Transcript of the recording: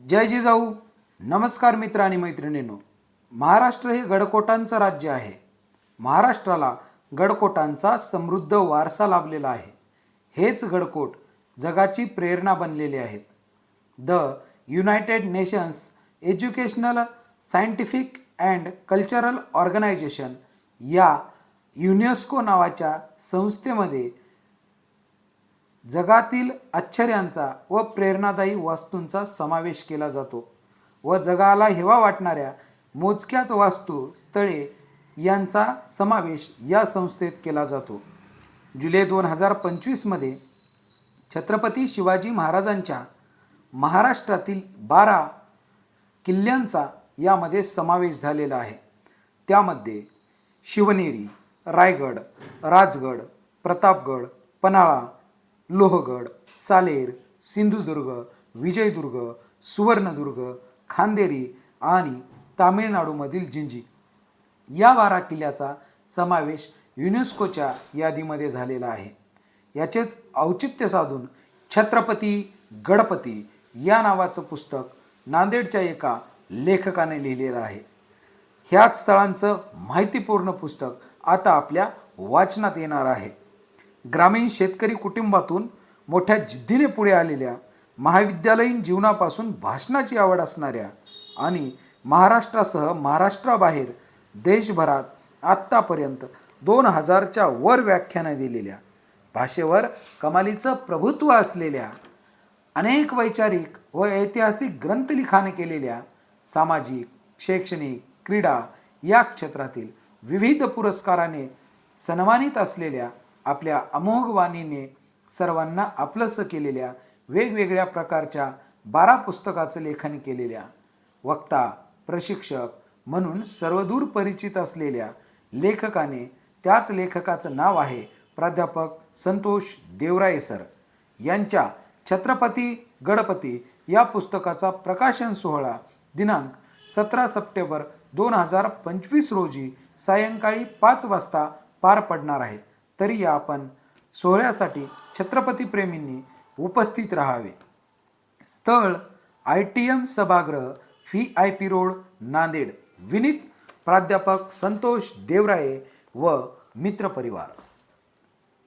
जय जिजाऊ. नमस्कार मित्र आणि मैत्रिणींनो. महाराष्ट्र हे गडकोटांचं राज्य आहे. महाराष्ट्राला गडकोटांचा समृद्ध वारसा लाभलेला आहे. हेच गडकोट जगाची प्रेरणा बनलेले आहेत. The United nations educational, scientific and cultural organisation या युनेस्को नावाच्या संस्थेमध्ये जगातील आश्चर्यांचा व प्रेरणादायी वास्तूंचा समावेश केला जातो व जगाला हेवा वाटणाऱ्या मोजक्याच वास्तू स्थळे यांचा समावेश या संस्थेत केला जातो. जुलै 2025मध्ये छत्रपती शिवाजी महाराजांच्या महाराष्ट्रातील 12 किल्ल्यांचा यामध्ये समावेश झालेला आहे. त्यामध्ये शिवनेरी, रायगड, राजगड, प्रतापगड, पन्हाळा, लोहगड, सालेर, सिंधुदुर्ग, विजयदुर्ग, सुवर्णदुर्ग, खांदेरी आणि तामिळनाडूमधील जिंजी या 12 किल्ल्याचा समावेश युनेस्कोच्या यादीमध्ये झालेला आहे. याचेच औचित्य साधून छत्रपती गडपती या नावाचं पुस्तक नांदेडच्या एका लेखकाने लिहिलेलं आहे. ह्याच स्थळांचं माहितीपूर्ण पुस्तक आता आपल्या वाचनात येणार आहे. ग्रामीण शेतकरी कुटुंबातून मोठ्या जिद्दीने पुढे आलेल्या, महाविद्यालयीन जीवनापासून भाषणाची आवड असणाऱ्या आणि महाराष्ट्रासह महाराष्ट्राबाहेर देशभरात आत्तापर्यंत 2000च्या वर व्याख्यानं दिलेल्या, भाषेवर कमालीचं प्रभुत्व असलेल्या, अनेक वैचारिक व ऐतिहासिक ग्रंथलिखाण केलेल्या, सामाजिक, शैक्षणिक, क्रीडा या क्षेत्रातील विविध पुरस्काराने सन्मानित असलेल्या, आपल्या अमोघ वाणीने सर्वांना आपलंसं केलेल्या, वेगवेगळ्या प्रकारच्या 12 पुस्तकाचं लेखन केलेल्या, वक्ता, प्रशिक्षक म्हणून सर्वदूर परिचित असलेल्या लेखकाने, त्याच लेखकाचं नाव आहे प्राध्यापक संतोष देवराये सर यांच्या छत्रपती गडपती या पुस्तकाचा प्रकाशन सोहळा दिनांक 17 सप्टेंबर 2025 रोजी सायंकाळी 5 वाजता पार पडणार आहे. तरी या आपण सोहळ्यासाठी छत्रपती प्रेमींनी उपस्थित राहावे. स्थळ ITM सभागृह, VIP रोड, नांदेड. विनीत प्राध्यापक संतोष देवराये व मित्र परिवार.